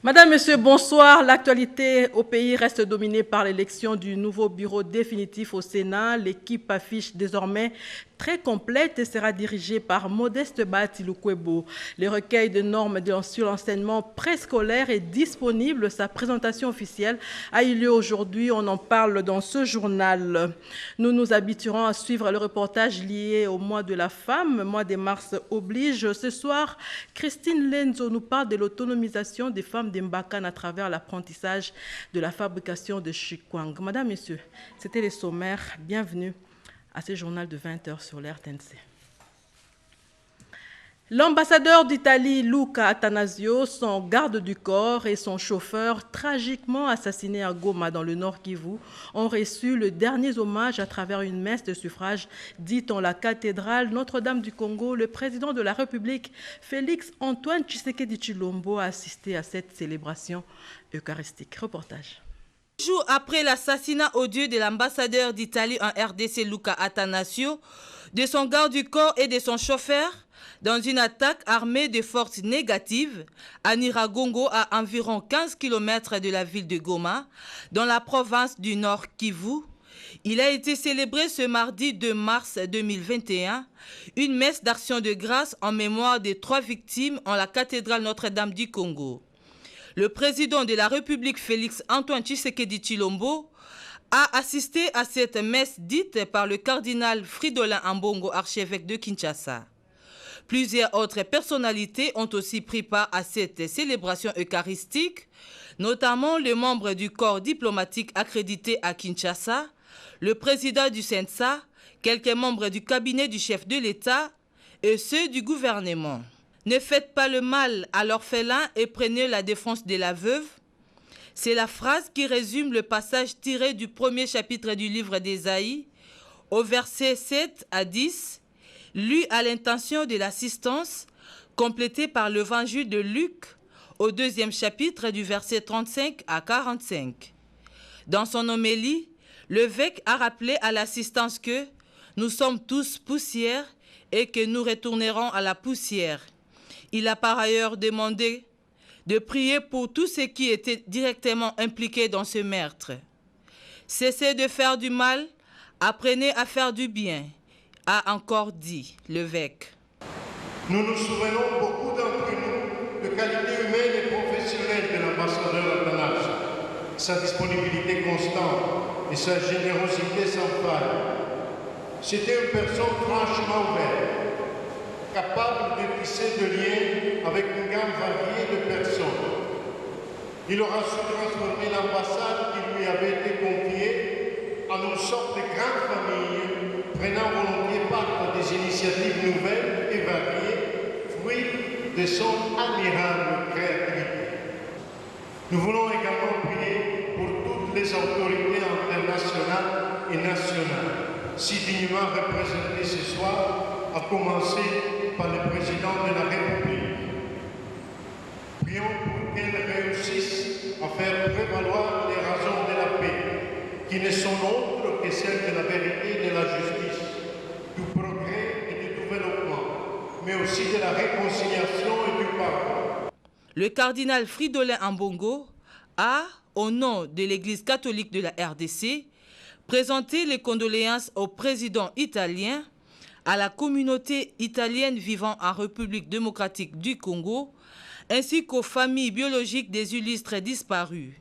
Madame, Monsieur, bonsoir. L'actualité au pays reste dominée par l'élection du nouveau bureau définitif au Sénat. L'équipe affiche désormais très complète et sera dirigée par Modeste Bahati-Lukwebo. Le recueil de normes sur l'enseignement préscolaire est disponible. Sa présentation officielle a eu lieu aujourd'hui. On en parle dans ce journal. Nous nous habituerons à suivre le reportage lié au mois de la femme. Mois de mars oblige. Ce soir, Christine Lenzo nous parle de l'autonomisation des femmes d'Mbakan à travers l'apprentissage de la fabrication de chikwang. Madame, Messieurs, c'était les sommaires. Bienvenue à ce journal de 20h sur l'RTNC. L'ambassadeur d'Italie, Luca Attanasio, son garde du corps et son chauffeur, tragiquement assassinés à Goma dans le Nord Kivu, ont reçu le dernier hommage à travers une messe de suffrage dite en la cathédrale Notre-Dame du Congo. Le président de la République, Félix Antoine Tshisekedi Tshilombo, a assisté à cette célébration eucharistique. Reportage. Jours après l'assassinat odieux de l'ambassadeur d'Italie en RDC, Luca Attanasio, de son garde du corps et de son chauffeur, dans une attaque armée de forces négatives à Nyiragongo, à environ 15 km de la ville de Goma, dans la province du Nord Kivu, il a été célébré ce mardi 2 mars 2021, une messe d'action de grâce en mémoire des 3 victimes en la cathédrale Notre-Dame du Congo. Le président de la République, Félix Antoine Tshisekedi Tshilombo, a assisté à cette messe dite par le cardinal Fridolin Ambongo, archevêque de Kinshasa. Plusieurs autres personnalités ont aussi pris part à cette célébration eucharistique, notamment les membres du corps diplomatique accrédité à Kinshasa, le président du CENSA, quelques membres du cabinet du chef de l'État et ceux du gouvernement. Ne faites pas le mal à l'orphelin et prenez la défense de la veuve. C'est la phrase qui résume le passage tiré du premier chapitre du livre d'Ésaïe, au verset 7 à 10, lu à l'intention de l'assistance, complété par l'évangile de Luc, au 2e chapitre du verset 35 à 45. Dans son homélie, l'évêque a rappelé à l'assistance que nous sommes tous poussière et que nous retournerons à la poussière. Il a par ailleurs demandé de prier pour tous ceux qui étaient directement impliqués dans ce meurtre. Cessez de faire du mal, apprenez à faire du bien, a encore dit l'évêque. Nous nous souvenons beaucoup d'entre nous de qualités humaines et professionnelles de l'ambassadeur Attanasio, sa disponibilité constante et sa générosité sans faille. C'était une personne franchement ouverte, capable de tisser des liens avec une gamme variée de personnes. Il aura su transformer l'ambassade qui lui avait été confiée en une sorte de grande famille, prenant volontiers part à des initiatives nouvelles et variées, fruit de son admirable créativité. Nous voulons également prier pour toutes les autorités internationales et nationales, si dignement représentées ce soir, à commencer par le président de la République. Prions pour qu'elle réussisse à faire prévaloir les raisons de la paix, qui ne sont autres que celles de la vérité et de la justice, du progrès et du développement, mais aussi de la réconciliation et du pardon. Le cardinal Fridolin Ambongo a, au nom de l'Église catholique de la RDC, présenté les condoléances au président italien, à la communauté italienne vivant en République démocratique du Congo, ainsi qu'aux familles biologiques des illustres disparus.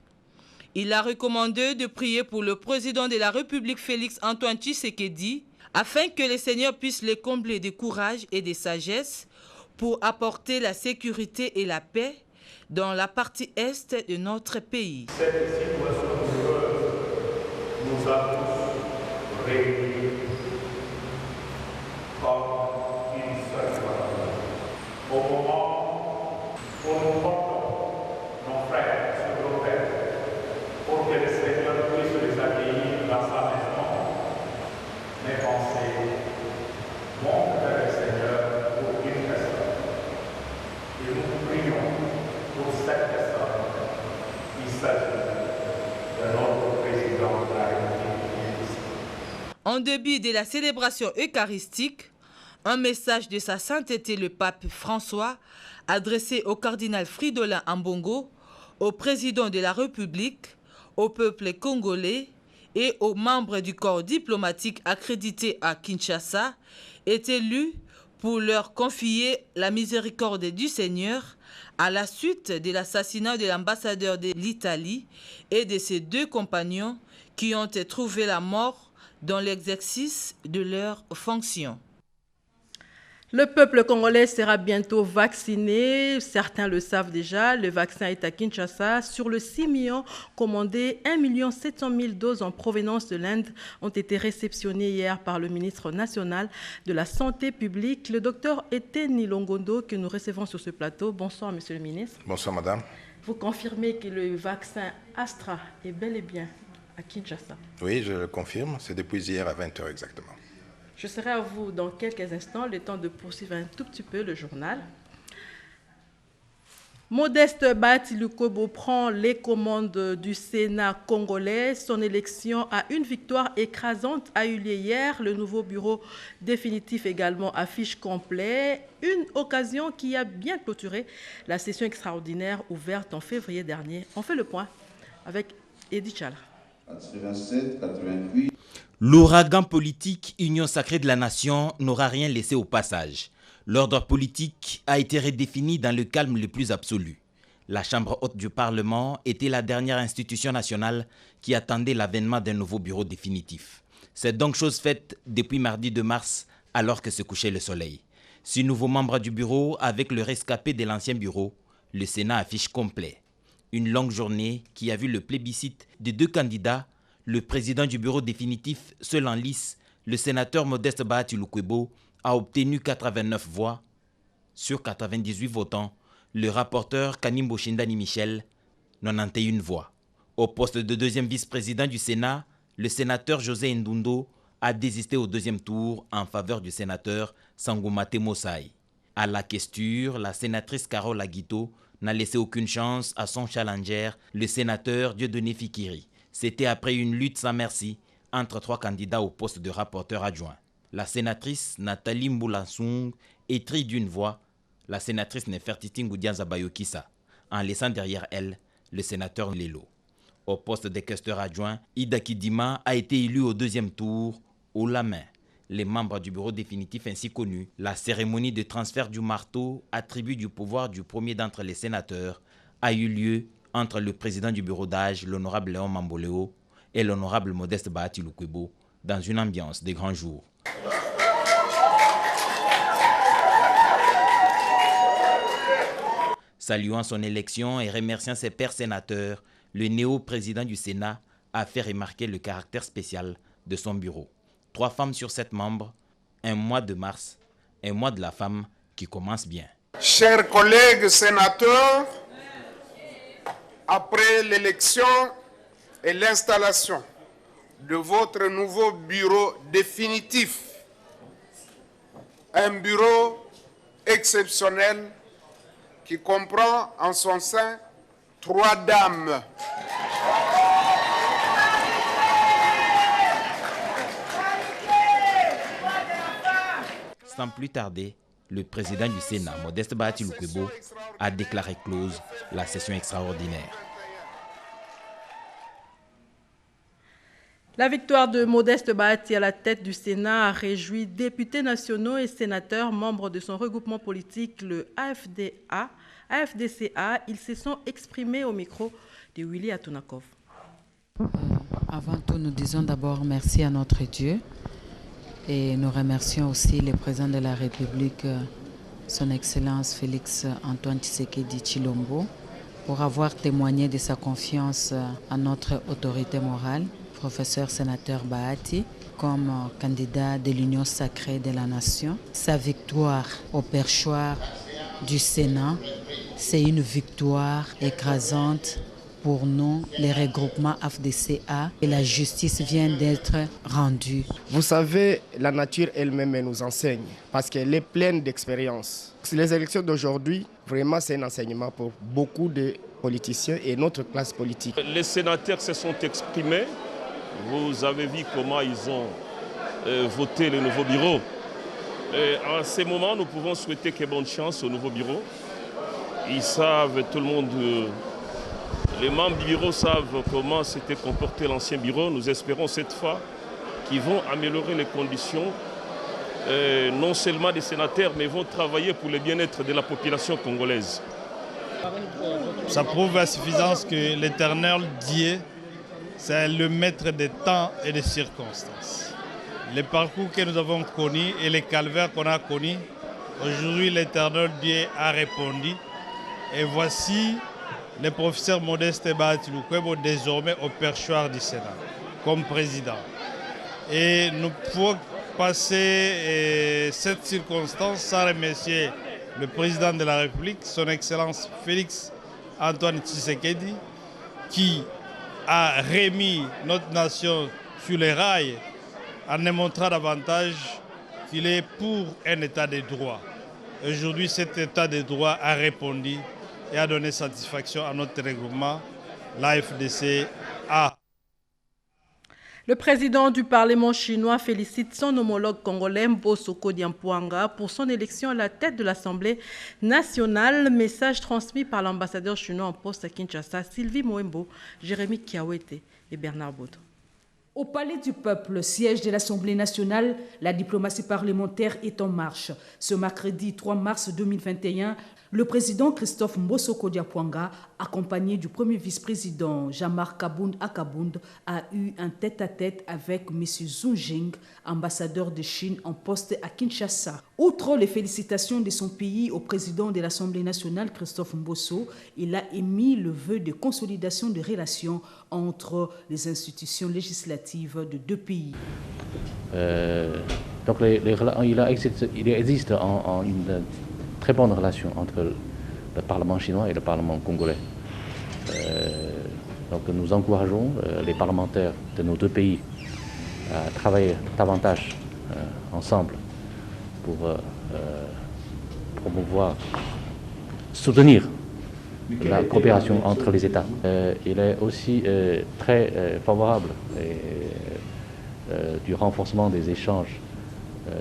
Il a recommandé de prier pour le président de la République, Félix Antoine Tshisekedi, afin que le Seigneur puisse les combler de courage et de sagesse pour apporter la sécurité et la paix dans la partie est de notre pays. Cette situation heureuse nous a tous réunis comme une seule famille. Au moment où nous portons nos frères sur nos pères, pour que le Seigneur puisse les accueillir dans sa maison, mes pensées montent vers le Seigneur pour une personne. Et nous prions pour cette personne. Il s'agit de notre président de la République. En début de la célébration eucharistique, un message de sa sainteté le pape François, adressé au cardinal Fridolin Ambongo, au président de la République, au peuple congolais et aux membres du corps diplomatique accrédité à Kinshasa est élu pour leur confier la miséricorde du Seigneur à la suite de l'assassinat de l'ambassadeur de l'Italie et de ses 2 compagnons qui ont trouvé la mort dans l'exercice de leurs fonctions. Le peuple congolais sera bientôt vacciné. Certains le savent déjà. Le vaccin est à Kinshasa. Sur le 6 millions commandés, 1 700 000 doses en provenance de l'Inde ont été réceptionnées hier par le ministre national de la Santé publique, le docteur Etienne Longondo, que nous recevons sur ce plateau. Bonsoir, monsieur le ministre. Bonsoir, madame. Vous confirmez que le vaccin Astra est bel et bien à Kinshasa? Oui, je le confirme. C'est depuis hier à 20h exactement. Je serai à vous dans quelques instants, le temps de poursuivre un tout petit peu le journal. Modeste Bahati Lukwebo prend les commandes du Sénat congolais. Son élection à une victoire écrasante a eu lieu hier. Le nouveau bureau définitif également affiche complet. Une occasion qui a bien clôturé la session extraordinaire ouverte en février dernier. On fait le point avec Edith Chala. 87, 88. L'ouragan politique Union sacrée de la nation n'aura rien laissé au passage. L'ordre politique a été redéfini dans le calme le plus absolu. La Chambre haute du Parlement était la dernière institution nationale qui attendait l'avènement d'un nouveau bureau définitif. C'est donc chose faite depuis mardi 2 mars, alors que se couchait le soleil. 6 nouveaux membres du bureau avec le rescapé de l'ancien bureau, le Sénat affiche complet. Une longue journée qui a vu le plébiscite de 2 candidats. Le président du bureau définitif, seul en lice, le sénateur Modeste Bahati Lukwebo, a obtenu 89 voix sur 98 votants. Le rapporteur Kanimbo Shindani Michel, 91 voix. Au poste de 2e vice-président du Sénat, le sénateur José Ndundo a désisté au 2e tour en faveur du sénateur Sangoumate Mosaï. À la questure, la sénatrice Carole Aguito n'a laissé aucune chance à son challenger, le sénateur Dieudonné Fikiri. C'était après une lutte sans merci entre 3 candidats au poste de rapporteur adjoint. La sénatrice Nathalie Mboulasung étrit d'une voix la sénatrice Nefertiti Ngoudianza Bayokissa, en laissant derrière elle le sénateur Lelo. Au poste de questeur adjoint, Ida Kidima a été élu au 2e tour haut la main. Les membres du bureau définitif ainsi connu, la cérémonie de transfert du marteau, attribut du pouvoir du premier d'entre les sénateurs, a eu lieu entre le président du bureau d'âge, l'honorable Léon Mamboléo, et l'honorable Modeste Bahati Lukwebo, dans une ambiance de grand jour. Saluant son élection et remerciant ses pairs sénateurs, le néo-président du Sénat a fait remarquer le caractère spécial de son bureau. 3 femmes sur 7 membres, un mois de mars, un mois de la femme qui commence bien. Chers collègues sénateurs, après l'élection et l'installation de votre nouveau bureau définitif, un bureau exceptionnel qui comprend en son sein 3 dames. Sans plus tarder, le président du Sénat, Modeste Bahati Lukwebo, a déclaré close la session extraordinaire. La victoire de Modeste Bahati à la tête du Sénat a réjoui députés nationaux et sénateurs membres de son regroupement politique, le AFDCA. Ils se sont exprimés au micro de Willy Atunakov. Avant tout, nous disons d'abord merci à notre Dieu et nous remercions aussi le président de la République, son Excellence Félix Antoine Tshisekedi Tshilombo, pour avoir témoigné de sa confiance à notre autorité morale, professeur sénateur Bahati, comme candidat de l'Union sacrée de la nation. Sa victoire au perchoir du Sénat, c'est une victoire écrasante pour nous, les regroupements AFDCA, et la justice vient d'être rendue. Vous savez, la nature elle-même nous enseigne, parce qu'elle est pleine d'expérience. Les élections d'aujourd'hui, vraiment, c'est un enseignement pour beaucoup de politiciens et notre classe politique. Les sénateurs se sont exprimés. Vous avez vu comment ils ont voté le nouveau bureau. Et en ce moment, nous pouvons souhaiter que bonne chance au nouveau bureau. Ils savent, tout le monde, Les membres du bureau savent comment s'était comporté l'ancien bureau. Nous espérons cette fois qu'ils vont améliorer les conditions, non seulement des sénateurs, mais vont travailler pour le bien-être de la population congolaise. Ça prouve à suffisance que l'Éternel Dieu, c'est le maître des temps et des circonstances. Les parcours que nous avons connus et les calvaires qu'on a connus, aujourd'hui l'Éternel Dieu a répondu. Et voici le professeur Modeste Bahati-Lukwebo désormais au perchoir du Sénat comme président. Et nous pouvons passer cette circonstance sans remercier le président de la République, son Excellence Félix Antoine Tshisekedi, qui a remis notre nation sur les rails en démontrant davantage qu'il est pour un état de droit. Aujourd'hui, cet état de droit a répondu et a donné satisfaction à notre regroupement, l'AFDC A. Le président du Parlement chinois félicite son homologue congolais Mbosoko Diampuanga pour son élection à la tête de l'Assemblée nationale. Message transmis par l'ambassadeur chinois en poste à Kinshasa, Sylvie Moembo, Jérémy Kiawete et Bernard Baudou. Au Palais du Peuple, siège de l'Assemblée nationale, la diplomatie parlementaire est en marche. Ce mercredi 3 mars 2021, le président Christophe Mbosoko Diampuanga, accompagné du premier vice-président Jean-Marc Kabound Akabound, a eu un tête-à-tête avec M. Zhu Jing, ambassadeur de Chine en poste à Kinshasa. Outre les félicitations de son pays au président de l'Assemblée nationale, Christophe Mbosso, il a émis le vœu de consolidation des relations entre les institutions législatives de deux pays. Donc il existe une très bonne relation entre le Parlement chinois et le Parlement congolais. Donc nous encourageons les parlementaires de nos deux pays à travailler davantage ensemble pour promouvoir, soutenir la coopération entre les États. Il est aussi très favorable du renforcement des échanges,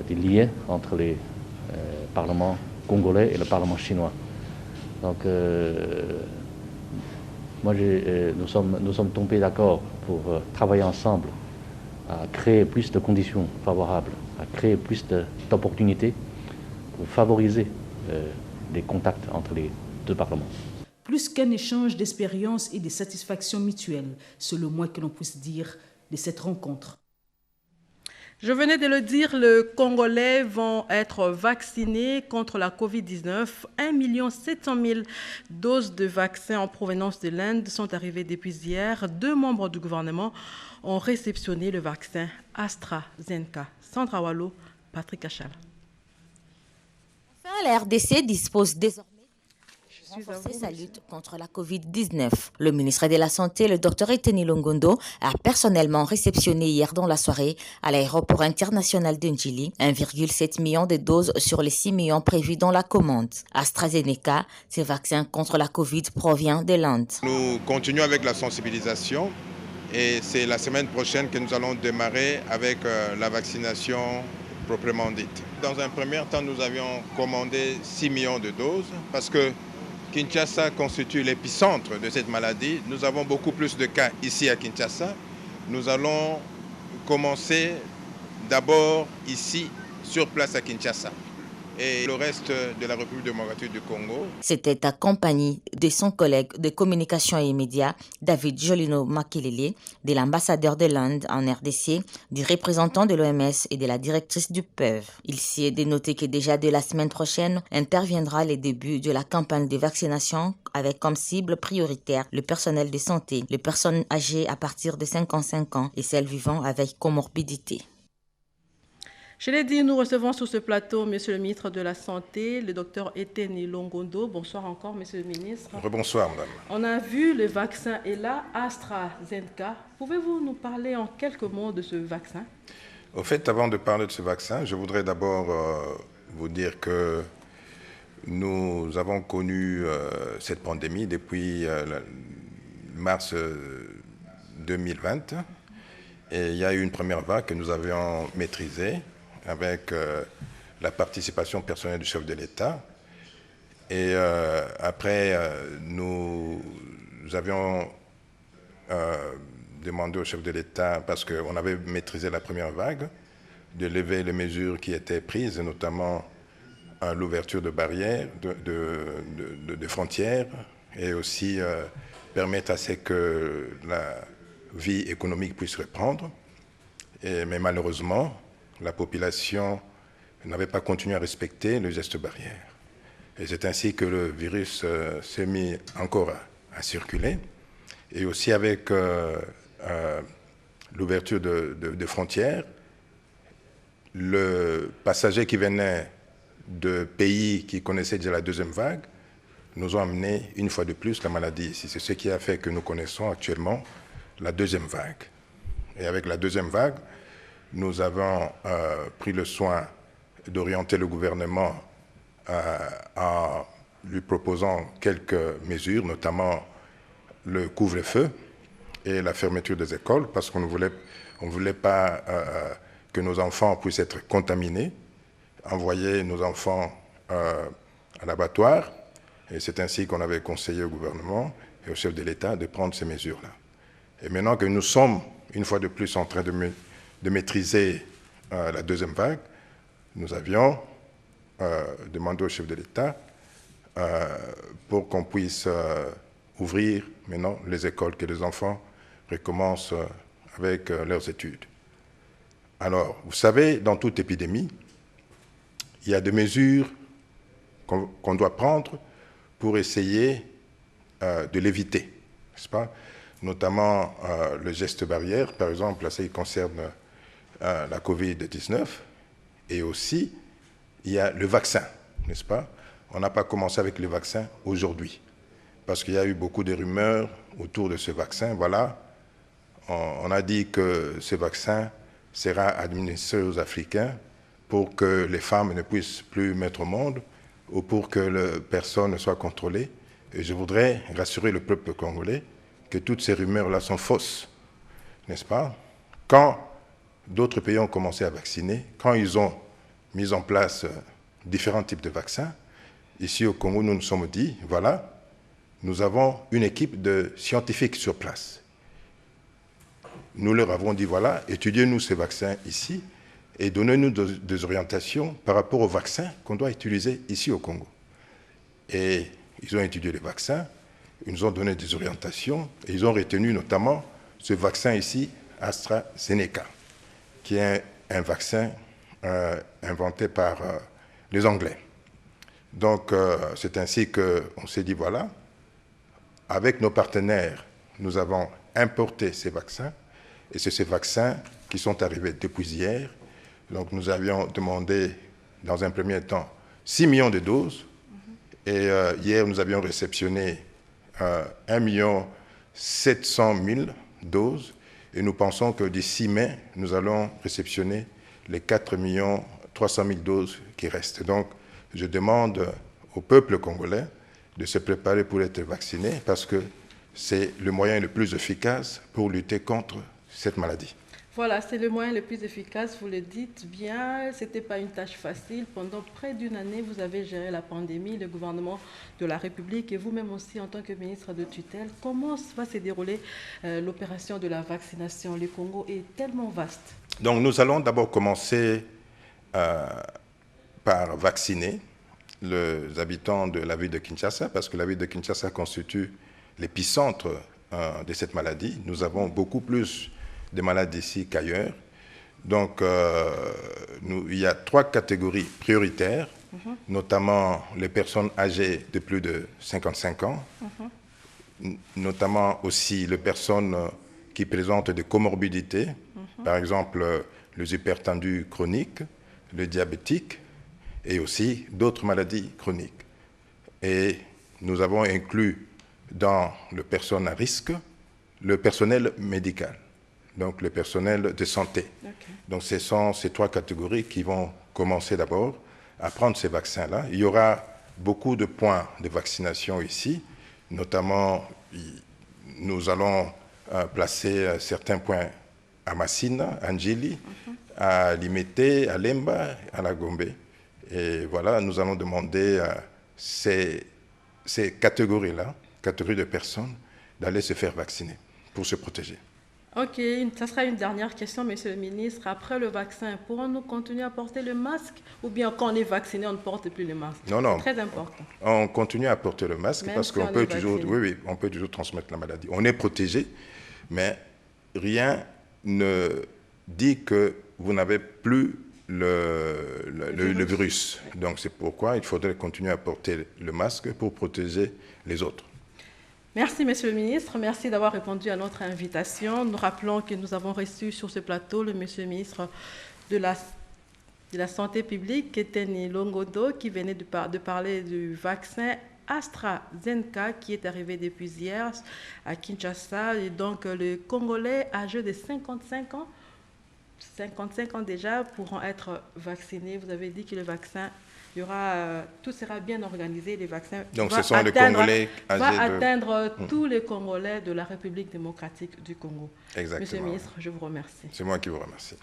des liens entre les parlements congolais et le Parlement chinois. Donc, nous sommes tombés d'accord pour travailler ensemble à créer plus de conditions favorables, à créer plus d'opportunités pour favoriser les contacts entre les deux parlements. Plus qu'un échange d'expériences et de satisfactions mutuelles, c'est le moins que l'on puisse dire de cette rencontre. Je venais de le dire, les Congolais vont être vaccinés contre la Covid-19. 1 700 000 doses de vaccins en provenance de l'Inde sont arrivées depuis hier. 2 membres du gouvernement ont réceptionné le vaccin AstraZeneca. Sandra Wallo, Patrick Achal. La RDC dispose désormais de renforcer sa lutte contre la Covid-19. Le ministre de la Santé, le Dr Eteni Longondo, a personnellement réceptionné hier dans la soirée à l'aéroport international de Njili 1,7 million de doses sur les 6 millions prévus dans la commande. AstraZeneca, ce vaccin contre la Covid, provient de l'Inde. Nous continuons avec la sensibilisation et c'est la semaine prochaine que nous allons démarrer avec la vaccination proprement dite. Dans un premier temps, nous avions commandé 6 millions de doses parce que Kinshasa constitue l'épicentre de cette maladie. Nous avons beaucoup plus de cas ici à Kinshasa. Nous allons commencer d'abord ici, sur place à Kinshasa, et le reste de la République démocratique du Congo. C'était accompagné de son collègue de communication et médias, David Jolino Makelele, de l'ambassadeur de l'Inde en RDC, du représentant de l'OMS et de la directrice du PEV. Il s'y est dénoté que déjà de la semaine prochaine interviendra le début de la campagne de vaccination avec comme cible prioritaire le personnel de santé, les personnes âgées à partir de 55 ans et celles vivant avec comorbidité. Je l'ai dit, nous recevons sur ce plateau Monsieur le ministre de la Santé, le docteur Eteni Longondo. Bonsoir encore, Monsieur le ministre. Rebonsoir, madame. On a vu le vaccin est là, AstraZeneca. Pouvez-vous nous parler en quelques mots de ce vaccin? Au fait, avant de parler de ce vaccin, je voudrais d'abord vous dire que nous avons connu cette pandémie depuis mars 2020. Et il y a eu une première vague que nous avions maîtrisée avec la participation personnelle du chef de l'État. Et après, nous nous avions demandé au chef de l'État, parce qu'on avait maîtrisé la première vague, de lever les mesures qui étaient prises, notamment l'ouverture de barrières, de frontières, et aussi permettre à ce que la vie économique puisse reprendre. Mais malheureusement, la population n'avait pas continué à respecter les gestes barrières. Et c'est ainsi que le virus s'est mis encore à circuler. Et aussi avec l'ouverture de frontières, le passager qui venait de pays qui connaissaient déjà la deuxième vague nous ont amené une fois de plus la maladie ici. C'est ce qui a fait que nous connaissons actuellement la deuxième vague. Et avec la deuxième vague, nous avons pris le soin d'orienter le gouvernement en lui proposant quelques mesures, notamment le couvre-feu et la fermeture des écoles, parce qu'on ne voulait pas que nos enfants puissent être contaminés, envoyer nos enfants à l'abattoir. Et c'est ainsi qu'on avait conseillé au gouvernement et au chef de l'État de prendre ces mesures-là. Et maintenant que nous sommes, une fois de plus, en train de maîtriser la deuxième vague, nous avions demandé au chef de l'État pour qu'on puisse ouvrir maintenant les écoles, que les enfants recommencent avec leurs études. Alors, vous savez, dans toute épidémie, il y a des mesures qu'on doit prendre pour essayer de l'éviter, n'est-ce pas? Notamment le geste barrière, par exemple, ça concerne la Covid-19, et aussi il y a le vaccin, n'est-ce pas? On n'a pas commencé avec le vaccin aujourd'hui, parce qu'il y a eu beaucoup de rumeurs autour de ce vaccin. Voilà, on a dit que ce vaccin sera administré aux Africains pour que les femmes ne puissent plus mettre au monde ou pour que les personnes soient contrôlées. Et je voudrais rassurer le peuple congolais que toutes ces rumeurs-là sont fausses, n'est-ce pas? Quand d'autres pays ont commencé à vacciner, quand ils ont mis en place différents types de vaccins, ici au Congo, nous nous sommes dit, voilà, nous avons une équipe de scientifiques sur place. Nous leur avons dit, voilà, étudiez-nous ces vaccins ici et donnez-nous des orientations par rapport aux vaccins qu'on doit utiliser ici au Congo. Et ils ont étudié les vaccins, ils nous ont donné des orientations et ils ont retenu notamment ce vaccin ici, AstraZeneca, qui est un vaccin inventé par les Anglais. Donc, c'est ainsi qu'on s'est dit, voilà, avec nos partenaires, nous avons importé ces vaccins, et c'est ces vaccins qui sont arrivés depuis hier. Donc, nous avions demandé, dans un premier temps, 6 millions de doses, et hier, nous avions réceptionné 1 700 000 doses, et nous pensons que d'ici mai, nous allons réceptionner les 4 300 000 doses qui restent. Donc, je demande au peuple congolais de se préparer pour être vacciné parce que c'est le moyen le plus efficace pour lutter contre cette maladie. Voilà, c'est le moyen le plus efficace, vous le dites bien. Ce n'était pas une tâche facile. Pendant près d'une année, vous avez géré la pandémie, le gouvernement de la République et vous-même aussi en tant que ministre de tutelle. Comment va se dérouler l'opération de la vaccination? Le Congo est tellement vaste. Donc nous allons d'abord commencer par vacciner les habitants de la ville de Kinshasa, parce que la ville de Kinshasa constitue l'épicentre de cette maladie. Nous avons beaucoup plus de malades ici qu'ailleurs. Donc, il y a 3 catégories prioritaires, notamment les personnes âgées de plus de 55 ans, notamment aussi les personnes qui présentent des comorbidités, par exemple les hypertendus chroniques, les diabétiques, et aussi d'autres maladies chroniques. Et nous avons inclus dans le personnel à risque le personnel médical, donc le personnel de santé. Okay. Donc ce sont ces 3 catégories qui vont commencer d'abord à prendre ces vaccins-là. Il y aura beaucoup de points de vaccination ici, notamment nous allons placer certains points à Massina, à Njili, à Limete, à Lemba, à la Gombe. Et voilà, nous allons demander ces catégories-là, catégories de personnes, d'aller se faire vacciner pour se protéger. Ok, ça sera une dernière question, Monsieur le ministre. Après le vaccin, pourrons-nous continuer à porter le masque ou bien quand on est vacciné, on ne porte plus le masque? Non, non. C'est très important. On continue à porter le masque Même parce si qu'on on peut est toujours, vacciné. on peut toujours transmettre la maladie. On est protégé, mais rien ne dit que vous n'avez plus le virus. Donc c'est pourquoi il faudrait continuer à porter le masque pour protéger les autres. Merci, Monsieur le ministre. Merci d'avoir répondu à notre invitation. Nous rappelons que nous avons reçu sur ce plateau le Monsieur le ministre de la Santé publique, Keteni Longondo, qui venait de parler du vaccin AstraZeneca qui est arrivé depuis hier à Kinshasa. Et donc, le Congolais âgé de 55 ans déjà pourront être vaccinés. Vous avez dit que le vaccin, tout sera bien organisé. Les vaccins donc ce sont les Congolais va atteindre tous les Congolais de la République démocratique du Congo. Exactement. Monsieur le ministre, je vous remercie. C'est moi qui vous remercie.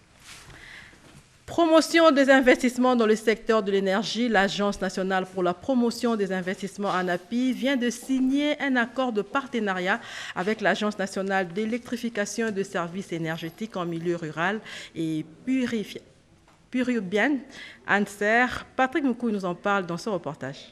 Promotion des investissements dans le secteur de l'énergie, l'Agence nationale pour la promotion des investissements ANAPI vient de signer un accord de partenariat avec l'Agence nationale d'électrification et de services énergétiques en milieu rural et pururbain, ANSER. Patrick Moukou nous en parle dans ce reportage.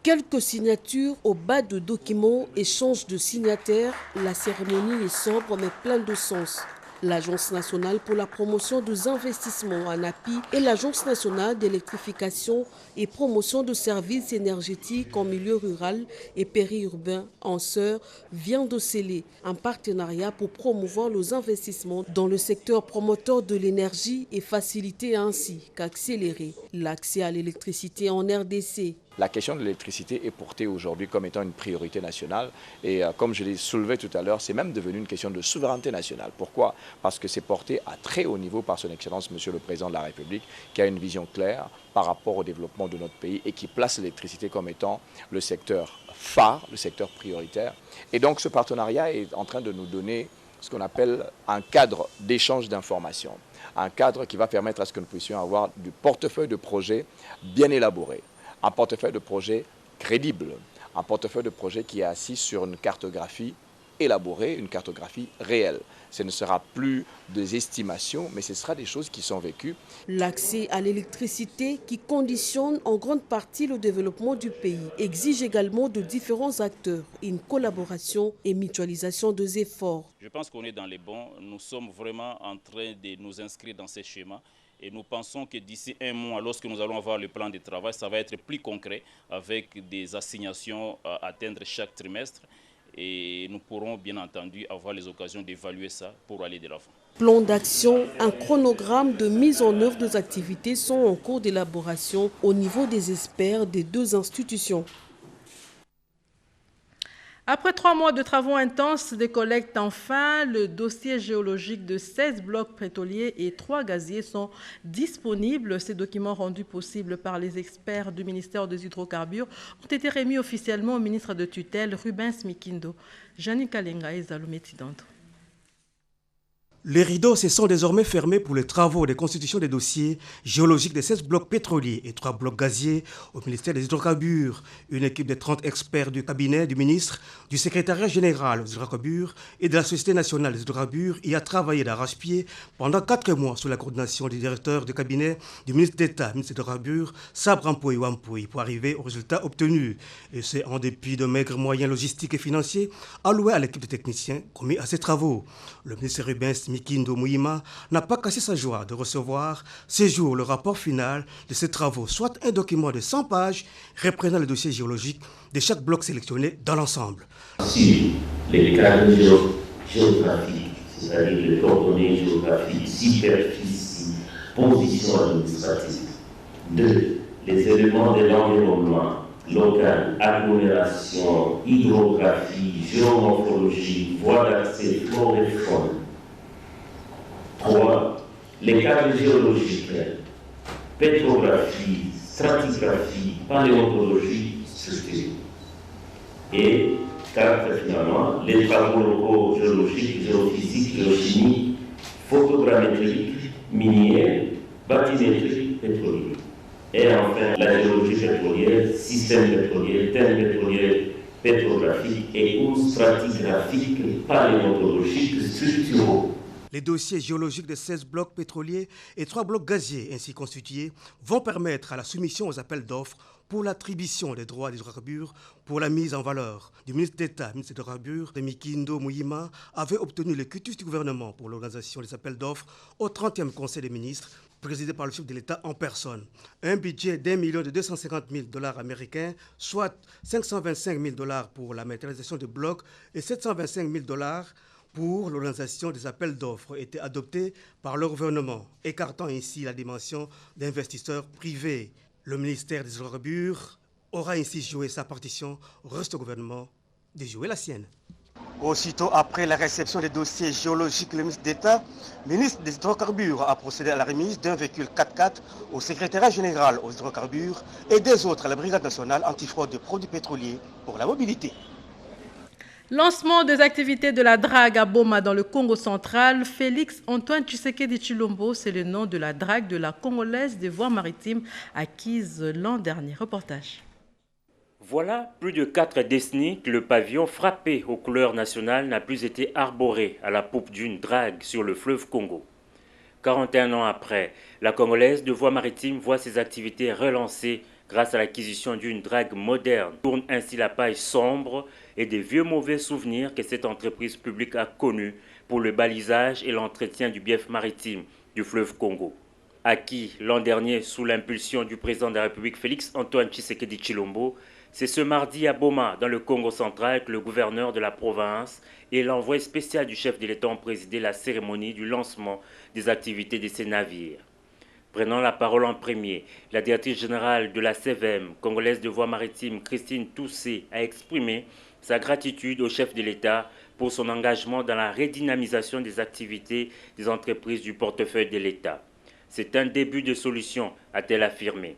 Quelques signatures au bas de documents, échange de signataires, la cérémonie est sobre mais pleine de sens. L'Agence nationale pour la promotion des investissements ANAPI et l'Agence nationale d'électrification et promotion de services énergétiques en milieu rural et périurbain ANSER vient de sceller un partenariat pour promouvoir les investissements dans le secteur promoteur de l'énergie et faciliter ainsi qu'accélérer l'accès à l'électricité en RDC. La question de l'électricité est portée aujourd'hui comme étant une priorité nationale et comme je l'ai soulevé tout à l'heure, c'est même devenu une question de souveraineté nationale. Pourquoi? Parce que c'est porté à très haut niveau par son Excellence Monsieur le Président de la République qui a une vision claire par rapport au développement de notre pays et qui place l'électricité comme étant le secteur phare, le secteur prioritaire. Et donc ce partenariat est en train de nous donner ce qu'on appelle un cadre d'échange d'informations, un cadre qui va permettre à ce que nous puissions avoir du portefeuille de projets bien élaboré. Un portefeuille de projets crédible, un portefeuille de projets qui est assis sur une cartographie élaborée, une cartographie réelle. Ce ne sera plus des estimations, mais ce sera des choses qui sont vécues. L'accès à l'électricité, qui conditionne en grande partie le développement du pays, exige également de différents acteurs une collaboration et mutualisation des efforts. Je pense qu'on est dans les bons. Nous sommes vraiment en train de nous inscrire dans ces schémas. Et nous pensons que d'ici un mois, lorsque nous allons avoir le plan de travail, ça va être plus concret avec des assignations à atteindre chaque trimestre. Et nous pourrons bien entendu avoir les occasions d'évaluer ça pour aller de l'avant. Plan d'action, un chronogramme de mise en œuvre des activités sont en cours d'élaboration au niveau des experts des deux institutions. Après 3 mois de travaux intenses de collecte, enfin, le dossier géologique de 16 blocs pétroliers et 3 gaziers sont disponibles. Ces documents rendus possibles par les experts du ministère des Hydrocarbures ont été remis officiellement au ministre de tutelle, Rubens Mikindo. Jani Kalenga et Zaloumé Tidando. Les rideaux se sont désormais fermés pour les travaux de constitution des dossiers géologiques des 16 blocs pétroliers et 3 blocs gaziers au ministère des Hydrocarbures. Une équipe de 30 experts du cabinet du ministre, du secrétariat général des Hydrocarbures et de la Société nationale des Hydrocarbures y a travaillé d'arrache-pied pendant 4 mois sous la coordination du directeur du cabinet du ministre d'État, ministre des Hydrocarbures, Sabran Pouy pour arriver au résultat obtenu. Et c'est en dépit de maigres moyens logistiques et financiers alloués à l'équipe de techniciens commis à ces travaux. Le ministre Rubens Mikindo Mouima n'a pas cassé sa joie de recevoir ce jour le rapport final de ses travaux, soit un document de 100 pages reprenant le dossier géologique de chaque bloc sélectionné dans l'ensemble. Sur les cadres géographiques, c'est-à-dire les coordonnées géographiques, superficie, position administrative. 2. Les éléments de l'environnement local, agglomération, hydrographie, géomorphologie, voies d'accès, flore et faune. 3. Les cadres géologiques, pétrographie, stratigraphie, paléontologie, structure. Et 4. Finalement, les travaux locaux géologiques, géophysiques, géochimie, photogrammétrique, minière, bathymétrique, pétrolier. Et enfin, la géologie pétrolière, système pétrolier, thème pétrolier, pétrographiques et ou stratigraphiques paléontologiques structuraux. Les dossiers géologiques de 16 blocs pétroliers et 3 blocs gaziers ainsi constitués vont permettre à la soumission aux appels d'offres pour l'attribution des droits d'hydrocarbures pour la mise en valeur du ministre d'État, ministre des hydrocarbures, Mikindo Mouyima, avait obtenu le quitus du gouvernement pour l'organisation des appels d'offres au 30e Conseil des ministres, présidé par le chef de l'État en personne. Un budget d'1,250 million américains, soit 525 000 $ pour la matérialisation des blocs et 725 000 $ pour l'organisation des appels d'offres était adopté par le gouvernement, écartant ainsi la dimension d'investisseurs privés. Le ministère des hydrocarbures aura ainsi joué sa partition, reste au gouvernement de jouer la sienne. Aussitôt après la réception des dossiers géologiques, le ministre d'État, ministre des hydrocarbures, a procédé à la remise d'un véhicule 4x4 au secrétariat général aux hydrocarbures et des autres à la Brigade nationale antifraude des produits pétroliers pour la mobilité. Lancement des activités de la drague à Boma dans le Congo central. Félix Antoine Tshisekedi Tshilombo, c'est le nom de la drague de la Congolaise des voies maritimes acquise l'an dernier. Reportage. Voilà plus de 4 décennies que le pavillon frappé aux couleurs nationales n'a plus été arboré à la poupe d'une drague sur le fleuve Congo. 41 ans après, la Congolaise de voies maritimes voit ses activités relancées grâce à l'acquisition d'une drague moderne. Tourne ainsi la page sombre et des vieux mauvais souvenirs que cette entreprise publique a connus pour le balisage et l'entretien du bief maritime du fleuve Congo. Acquis l'an dernier sous l'impulsion du président de la République Félix Antoine Tshisekedi Tshilombo, c'est ce mardi à Boma, dans le Congo central, que le gouverneur de la province et l'envoyé spécial du chef de l'État ont présidé la cérémonie du lancement des activités de ces navires. Prenant la parole en premier, la directrice générale de la CVM, congolaise de voies maritimes, Christine Toussé, a exprimé sa gratitude au chef de l'État pour son engagement dans la redynamisation des activités des entreprises du portefeuille de l'État. C'est un début de solution, a-t-elle affirmé.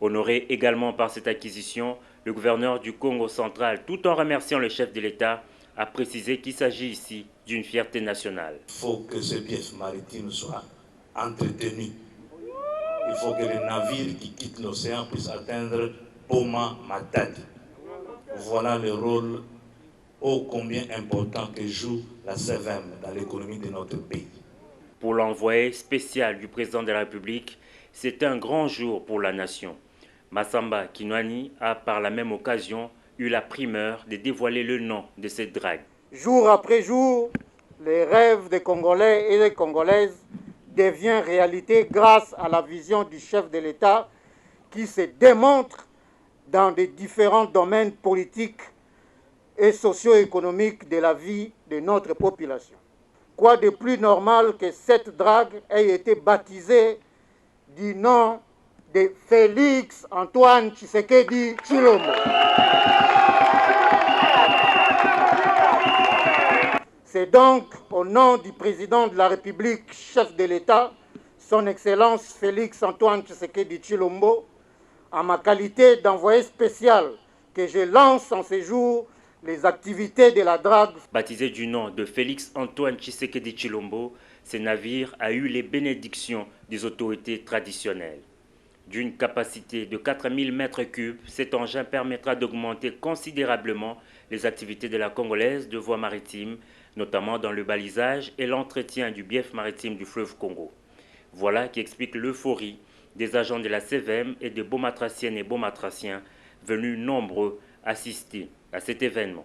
Honoré également par cette acquisition, le gouverneur du Congo central, tout en remerciant le chef de l'État, a précisé qu'il s'agit ici d'une fierté nationale. Il faut que ce bief maritime soit entretenu. Il faut que les navires qui quittent l'océan puissent atteindre Boma Matadi. Voilà le rôle ô combien important que joue la CVM dans l'économie de notre pays. Pour l'envoyé spécial du président de la République, c'est un grand jour pour la nation. Massamba Kinwani a par la même occasion eu la primeur de dévoiler le nom de cette drague. Jour après jour, les rêves des Congolais et des Congolaises deviennent réalité grâce à la vision du chef de l'État qui se démontre dans des différents domaines politiques et socio-économiques de la vie de notre population. Quoi de plus normal que cette drague ait été baptisée du nom de Félix Antoine Tshisekedi Tshilombo. C'est donc au nom du président de la République, chef de l'État, son Excellence Félix Antoine Tshisekedi Tshilombo, en ma qualité d'envoyé spécial, que je lance en ces jours les activités de la drague. Baptisé du nom de Félix Antoine Tshisekedi Tshilombo, ce navire a eu les bénédictions des autorités traditionnelles. D'une capacité de 4000 m3, cet engin permettra d'augmenter considérablement les activités de la Congolaise de voies maritimes, notamment dans le balisage et l'entretien du bief maritime du fleuve Congo. Voilà qui explique l'euphorie des agents de la CVM et des Beaumatraciennes et Beaumatraciens venus nombreux assister à cet événement.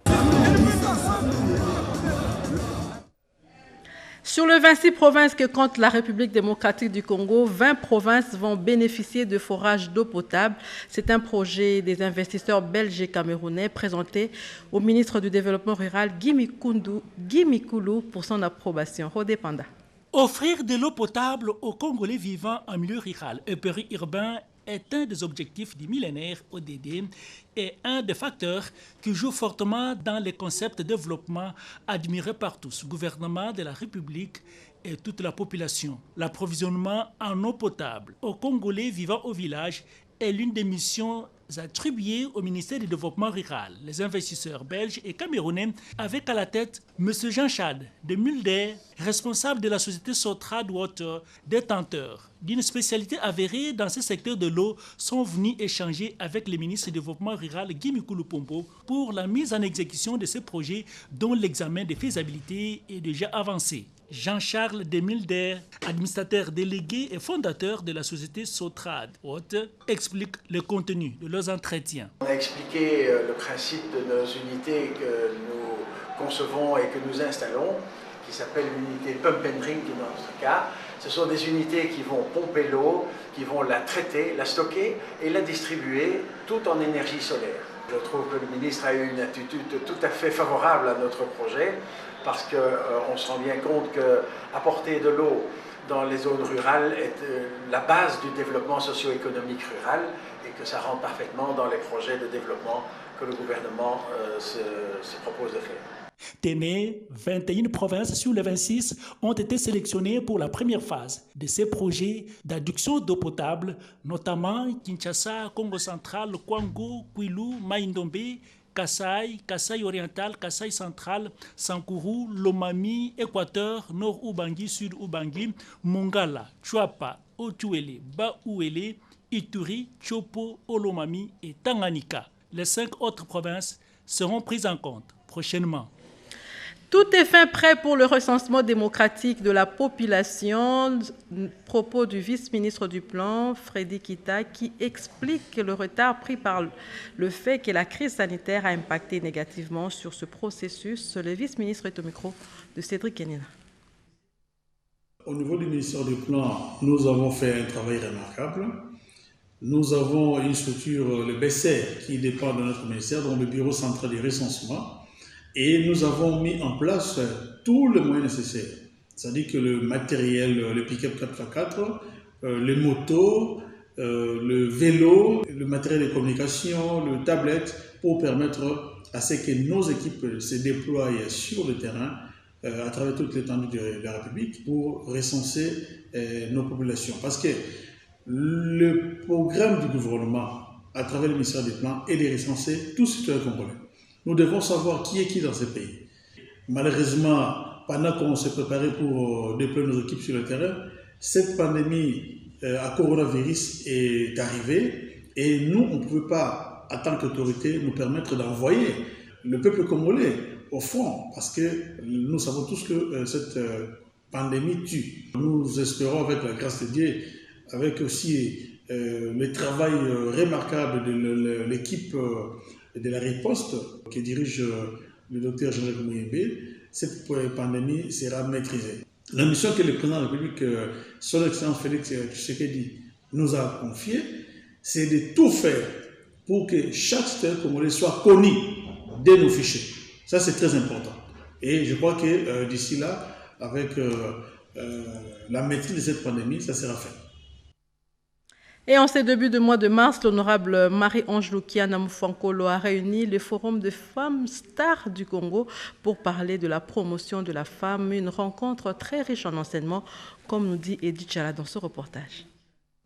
Sur les 26 provinces que compte la République démocratique du Congo, 20 provinces vont bénéficier de forages d'eau potable. C'est un projet des investisseurs belges et camerounais présenté au ministre du Développement rural Guy Mikulu pour son approbation. Rodé Panda. Offrir de l'eau potable aux Congolais vivant en milieu rural et périurbain est un des objectifs du millénaire ODD et un des facteurs qui joue fortement dans les concepts de développement admirés par tous, gouvernement de la République et toute la population. L'approvisionnement en eau potable aux Congolais vivant au village est l'une des missions attribuées au ministère du Développement rural. Les investisseurs belges et camerounais, avec à la tête M. Jean-Charles de Mulder, responsable de la société Sotrad Water, détenteur d'une spécialité avérée dans ce secteur de l'eau, sont venus échanger avec le ministre du Développement rural Guy Mikulu Pombo pour la mise en exécution de ce projet dont l'examen de faisabilité est déjà avancé. Jean-Charles de Mulder, administrateur délégué et fondateur de la société Sotrad Water, explique le contenu de leurs entretiens. On a expliqué le principe de nos unités que nous concevons et que nous installons, qui s'appelle l'unité Pump and Drink dans notre cas. Ce sont des unités qui vont pomper l'eau, qui vont la traiter, la stocker et la distribuer tout en énergie solaire. Je trouve que le ministre a eu une attitude tout à fait favorable à notre projet parce qu'on se rend bien compte qu'apporter de l'eau dans les zones rurales est la base du développement socio-économique rural et que ça rentre parfaitement dans les projets de développement que le gouvernement se propose de faire. Téné, 21 provinces sur les 26 ont été sélectionnées pour la première phase de ces projets d'adduction d'eau potable, notamment Kinshasa, Congo central, Kwango, Kwilu, Maïndombe, Kasaï, Kasaï oriental, Kasaï central, Sankourou, Lomami, Équateur, Nord Ubangi, Sud Ubangi, Mongala, Chuapa, Otuele, Baouele, Ituri, Chopo, Olomami et Tanganyika. Les 5 autres provinces seront prises en compte prochainement. Tout est fin prêt pour le recensement démocratique de la population. Propos du vice-ministre du Plan, Freddy Kita, qui explique le retard pris par le fait que la crise sanitaire a impacté négativement sur ce processus. Le vice-ministre est au micro de Cédric Kenina. Au niveau du ministère du Plan, nous avons fait un travail remarquable. Nous avons une structure, le BCR, qui dépend de notre ministère, dont le bureau central du recensement. Et nous avons mis en place tous les moyens nécessaires. C'est-à-dire que le matériel, le pick-up 4x4, les motos, le vélo, le matériel de communication, le tablette, pour permettre à ce que nos équipes se déploient sur le terrain à travers toute l'étendue de la République pour recenser nos populations. Parce que le programme du gouvernement, à travers le ministère des Plans, est de recenser tous citoyens congolais. Nous devons savoir qui est qui dans ce pays. Malheureusement, pendant qu'on s'est préparé pour déployer nos équipes sur le terrain, cette pandémie à coronavirus est arrivée et nous, on ne pouvait pas, en tant qu'autorité, nous permettre d'envoyer le peuple congolais au front parce que nous savons tous que cette pandémie tue. Nous espérons, avec la grâce de Dieu, avec aussi le travail remarquable de l'équipe de la riposte que dirige le docteur Jean-Jacques Mouyembe, cette pandémie sera maîtrisée. La mission que le président de la République, son Excellence Félix Tshisekedi, nous a confiée, c'est de tout faire pour que chaque citoyen congolais soit connu de nos fichiers. Ça, c'est très important. Et je crois que d'ici là, avec la maîtrise de cette pandémie, ça sera fait. Et en ces débuts de mois de mars, l'honorable Marie-Ange Lukiana Moufankolo a réuni le Forum des femmes stars du Congo pour parler de la promotion de la femme, une rencontre très riche en enseignements, comme nous dit Edith Chala dans ce reportage.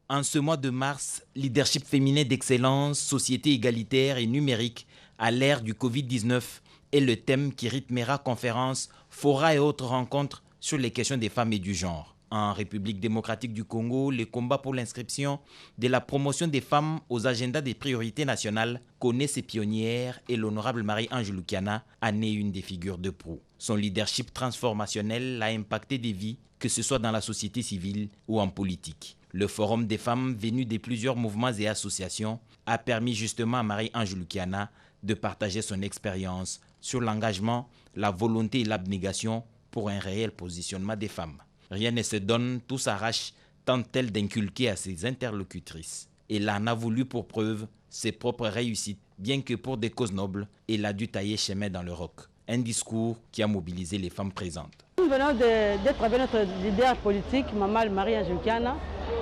En ce mois de mars, leadership féminin d'excellence, société égalitaire et numérique à l'ère du Covid-19 est le thème qui rythmera conférences, forats et autres rencontres sur les questions des femmes et du genre. En République démocratique du Congo, le combat pour l'inscription de la promotion des femmes aux agendas des priorités nationales connaît ses pionnières et l'honorable Marie-Ange Lukiana en est une des figures de proue. Son leadership transformationnel a impacté des vies, que ce soit dans la société civile ou en politique. Le Forum des femmes, venu de plusieurs mouvements et associations, a permis justement à Marie-Ange Lukiana de partager son expérience sur l'engagement, la volonté et l'abnégation pour un réel positionnement des femmes. Rien ne se donne, tout s'arrache, tente-t-elle d'inculquer à ses interlocutrices. Elle en a voulu pour preuve ses propres réussites, bien que pour des causes nobles, elle a dû tailler chemin dans le roc. Un discours qui a mobilisé les femmes présentes. Nous venons d'être avec notre leader politique, Maman Marie-Ange Lukiana,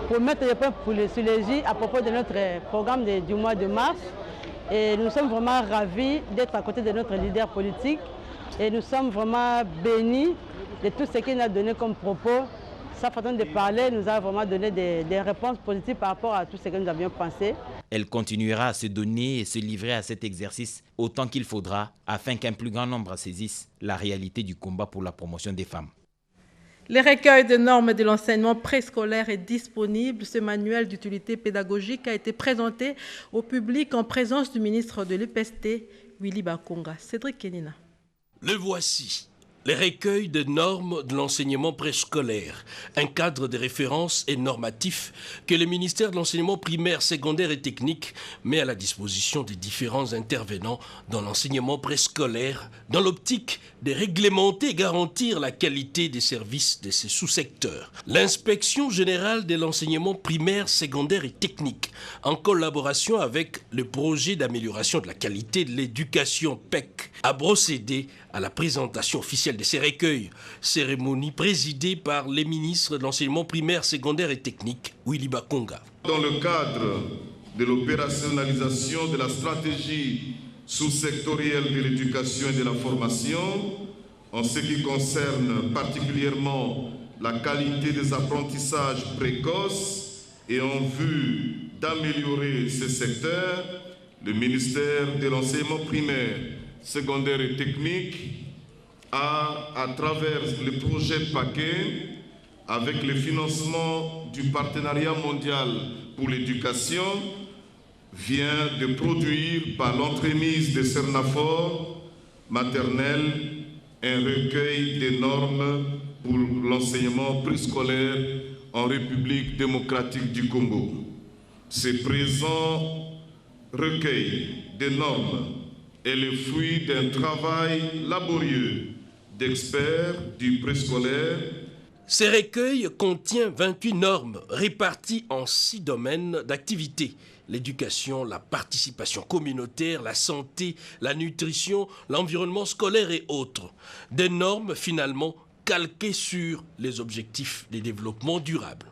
pour mettre le point sur les J à propos de notre programme du mois de mars. Et nous sommes vraiment ravis d'être à côté de notre leader politique. Et nous sommes vraiment bénis de tout ce qu'il a donné comme propos. Sa façon de parler nous a vraiment donné des réponses positives par rapport à tout ce que nous avions pensé. Elle continuera à se donner et se livrer à cet exercice autant qu'il faudra afin qu'un plus grand nombre saisisse la réalité du combat pour la promotion des femmes. Les recueils de normes de l'enseignement préscolaire est disponible. Ce manuel d'utilité pédagogique a été présenté au public en présence du ministre de l'EPST, Willy Bakonga. Cédric Kenina. Le voici. Les recueils de normes de l'enseignement préscolaire, un cadre de référence et normatif que le ministère de l'enseignement primaire, secondaire et technique met à la disposition des différents intervenants dans l'enseignement préscolaire dans l'optique de réglementer et garantir la qualité des services de ces sous-secteurs. L'inspection générale de l'enseignement primaire, secondaire et technique, en collaboration avec le projet d'amélioration de la qualité de l'éducation PEC, a procédé à la présentation officielle de ces recueils, cérémonie présidée par les ministres de l'enseignement primaire, secondaire et technique, Willy Bakonga. Dans le cadre de l'opérationnalisation de la stratégie sous-sectorielle de l'éducation et de la formation, en ce qui concerne particulièrement la qualité des apprentissages précoces et en vue d'améliorer ce secteur, le ministère de l'enseignement primaire, secondaire et technique a, à travers le projet Paquet, avec le financement du partenariat mondial pour l'éducation, vient de produire par l'entremise de Cernafor maternelle un recueil de normes pour l'enseignement préscolaire en République démocratique du Congo. Ce présent recueil de normes est le fruit d'un travail laborieux d'experts du préscolaire. Ce recueil contient 28 normes réparties en 6 domaines d'activité. L'éducation, la participation communautaire, la santé, la nutrition, l'environnement scolaire et autres. Des normes finalement calquées sur les objectifs de développement durable.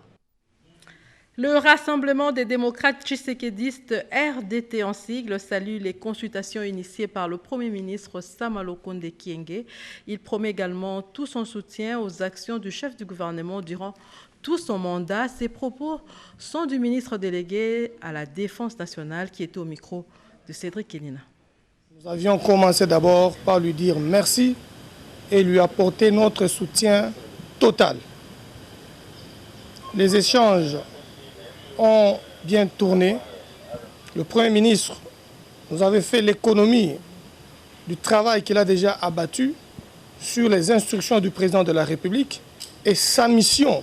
Le Rassemblement des démocrates tshisekédistes RDT en sigle salue les consultations initiées par le Premier ministre Samalo Konde Kyenge. Il promet également tout son soutien aux actions du chef du gouvernement durant tout son mandat. Ces propos sont du ministre délégué à la Défense nationale qui était au micro de Cédric Kenina. Nous avions commencé d'abord par lui dire merci et lui apporter notre soutien total. Les échanges ont bien tourné. Le Premier ministre nous avait fait l'économie du travail qu'il a déjà abattu sur les instructions du président de la République et sa mission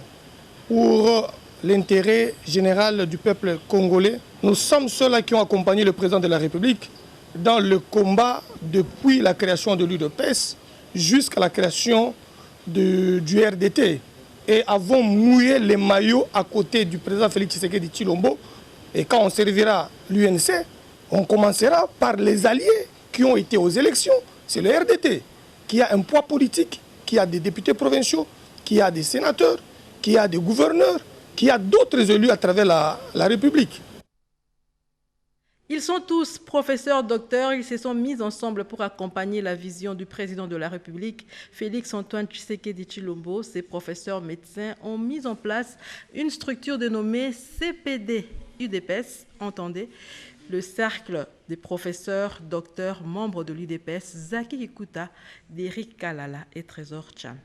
pour l'intérêt général du peuple congolais. Nous sommes ceux-là qui ont accompagné le président de la République dans le combat depuis la création de l'UDPS jusqu'à la création du RDT. Et avons mouillé les maillots à côté du président Félix Tshisekedi Tshilombo. Et quand on servira l'UNC, on commencera par les alliés qui ont été aux élections. C'est le RDT qui a un poids politique, qui a des députés provinciaux, qui a des sénateurs, qui a des gouverneurs, qui a d'autres élus à travers la République. Ils sont tous professeurs, docteurs. Ils se sont mis ensemble pour accompagner la vision du président de la République, Félix-Antoine Tshisekedi Tshilombo. Ces professeurs médecins ont mis en place une structure dénommée CPD UDPS. Entendez, le cercle des professeurs, docteurs, membres de l'UDPS, Zaki Kikuta, Derrick Kalala et Trésor Tchambi.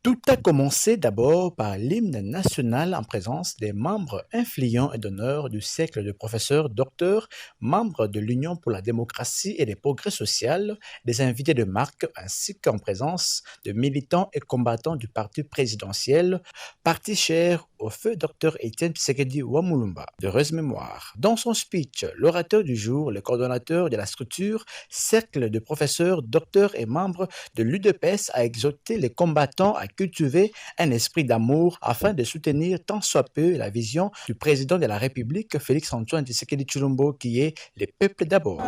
Tout a commencé d'abord par l'hymne national en présence des membres influents et d'honneur du cercle de professeurs docteurs, membres de l'Union pour la démocratie et les progrès sociaux, des invités de marque ainsi qu'en présence de militants et combattants du parti présidentiel, parti cher au feu Dr Étienne Tshisekedi Wamulumba, d'heureuse mémoire. Dans son speech, l'orateur du jour, le coordonnateur de la structure, cercle de professeurs, docteurs et membres de l'UDPS a exhorté les combattants à cultiver un esprit d'amour afin de soutenir tant soit peu la vision du président de la République, Félix-Antoine Tshisekedi Tshilombo, qui est le peuple d'abord.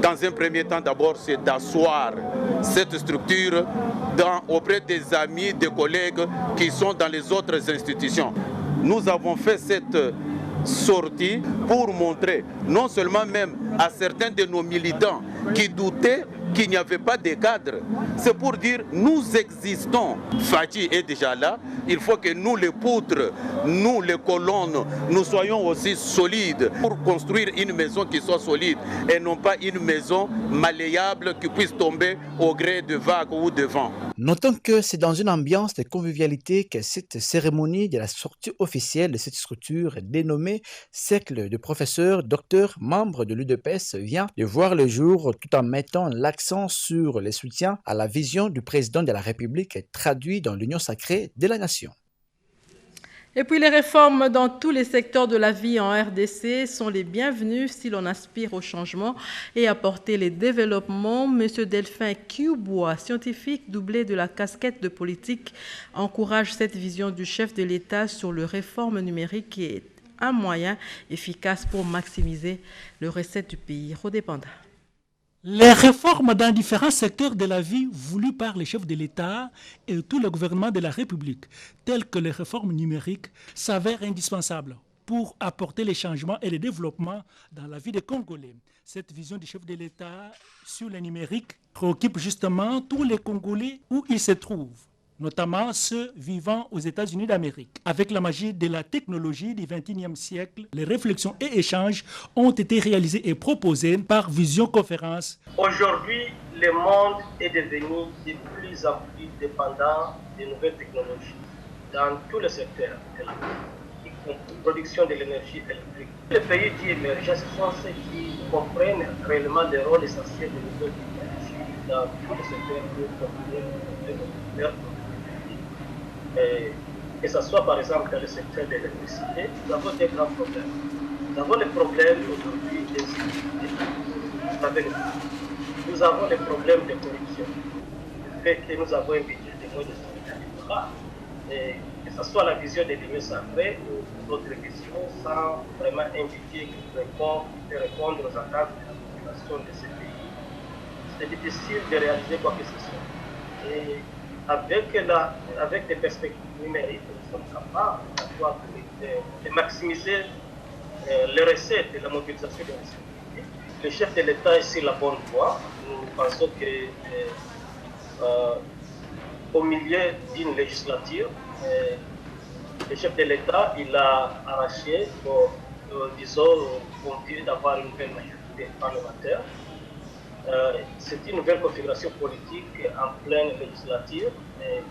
Dans un premier temps, d'abord, c'est d'asseoir cette structure auprès des amis, des collègues qui sont dans les autres institutions. Nous avons fait cette sortie pour montrer non seulement même à certains de nos militants qui doutaient qu'il n'y avait pas de cadre. C'est pour dire nous existons. Fatih est déjà là. Il faut que nous, les poutres, nous, les colonnes, nous soyons aussi solides pour construire une maison qui soit solide et non pas une maison malléable qui puisse tomber au gré de vagues ou de vent. Notons que c'est dans une ambiance de convivialité que cette cérémonie de la sortie officielle de cette structure dénommée Cercle de professeurs, docteurs, membres de l'UDPS vient de voir le jour tout en mettant l'accent sur le soutien à la vision du président de la République traduit dans l'union sacrée de la nation. Et puis les réformes dans tous les secteurs de la vie en RDC sont les bienvenues si l'on aspire au changement et apporter les développements. Monsieur Delphin Kiouboua, scientifique doublé de la casquette de politique, encourage cette vision du chef de l'État sur les réformes numériques qui est un moyen efficace pour maximiser les recettes du pays. Rodépanda. Les réformes dans différents secteurs de la vie voulues par les chefs de l'État et tout le gouvernement de la République, telles que les réformes numériques, s'avèrent indispensables pour apporter les changements et les développements dans la vie des Congolais. Cette vision du chef de l'État sur le numérique préoccupe justement tous les Congolais où ils se trouvent, notamment ceux vivant aux États-Unis d'Amérique. Avec la magie de la technologie du XXIe siècle, les réflexions et échanges ont été réalisés et proposés par Visioconférence. Aujourd'hui, le monde est devenu de plus en plus dépendant des nouvelles technologies dans tous les secteurs de la vie, y compris la production de l'énergie électrique. Les pays dits émergents sont ceux qui comprennent réellement le rôle essentiel des nouvelles technologies dans tous les secteurs de leur que ce soit par exemple dans le secteur de l'électricité, nous avons des grands problèmes. Nous avons les problèmes aujourd'hui des inégalités. Nous avons les problèmes de corruption. Le fait que nous avons un budget de moins de 100 milliards et que ce soit la vision de l'Union sacrée ou d'autres questions, sans vraiment un budget qui peut répondre aux attentes de la population de ces pays, c'est difficile de réaliser quoi que ce soit. Et avec des perspectives numériques, nous sommes capables de maximiser les recettes et la mobilisation des recettes. Le chef de l'État est sur la bonne voie. Nous pensons qu'au milieu d'une législature, le chef de l'État il a arraché, disons, continuer d'avoir une nouvelle majorité parlementaire. C'est une nouvelle configuration politique en pleine législature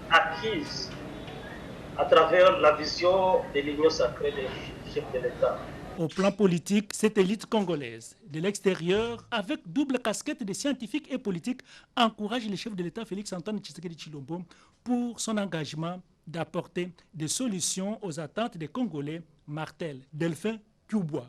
acquise à travers la vision de l'union sacrée des chefs de l'État. Au plan politique, cette élite congolaise de l'extérieur, avec double casquette de scientifiques et politiques, encourage le chef de l'État Félix-Antoine Tshisekedi Tshilombo pour son engagement d'apporter des solutions aux attentes des Congolais, martèle Delphin Kiouboua.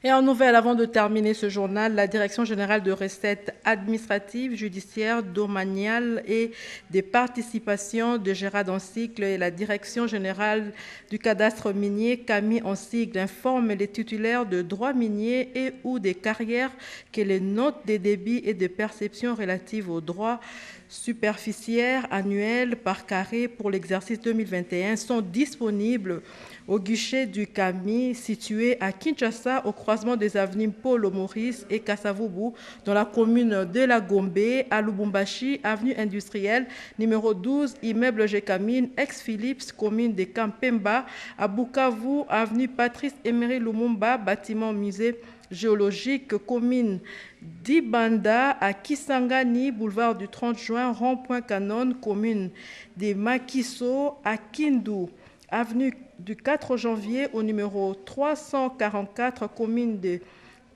Et en nouvelle, avant de terminer ce journal, la Direction générale de recettes administratives, judiciaires, domaniales et des participations de Gérard Ansicle et la Direction générale du cadastre minier, Camille Ansicle, informent les titulaires de droits miniers et ou des carrières que les notes des débits et de perception relatives aux droits superficiaires annuels par carré pour l'exercice 2021 sont disponibles au guichet du CAMI situé à Kinshasa au croisement des avenues Paulo Maurice et Kasavubu dans la commune de la Gombe, à Lubumbashi, avenue industrielle numéro 12, immeuble Gécamine, ex-Philips, commune de Kampemba, à Bukavu, avenue Patrice Emery Lumumba, bâtiment musée géologique, commune d'Ibanda, à Kisangani, boulevard du 30 juin, rond-point Canon, commune de Makiso, à Kindu, avenue du 4 janvier au numéro 344, commune de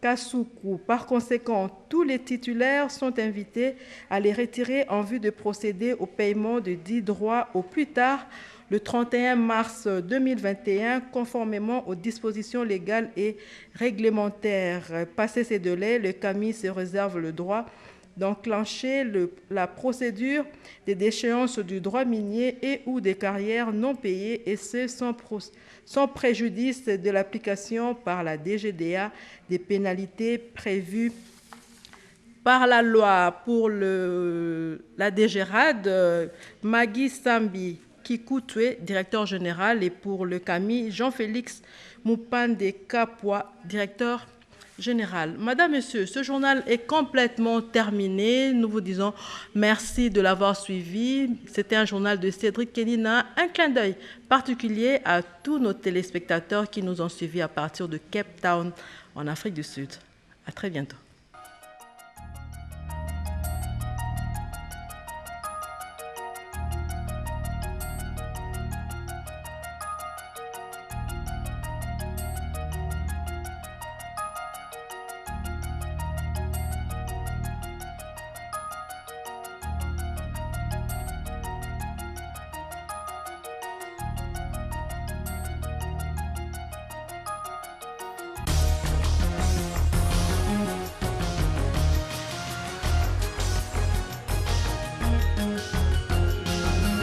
Kasuku. Par conséquent, tous les titulaires sont invités à les retirer en vue de procéder au paiement de 10 droits au plus tard le 31 mars 2021, conformément aux dispositions légales et réglementaires. Passé ces délais, le CAMI se réserve le droit d'enclencher la procédure des déchéances du droit minier et ou des carrières non payées, et ce sans préjudice de l'application par la DGDA des pénalités prévues par la loi. Pour la DGRAD, Magui Sambi Kikoutoué, directeur général, et pour le CAMI, Jean-Félix Moupande Kapwa, directeur général. Madame, Monsieur, ce journal est complètement terminé. Nous vous disons merci de l'avoir suivi. C'était un journal de Cédric Kenina. Un clin d'œil particulier à tous nos téléspectateurs qui nous ont suivis à partir de Cape Town, en Afrique du Sud. À très bientôt.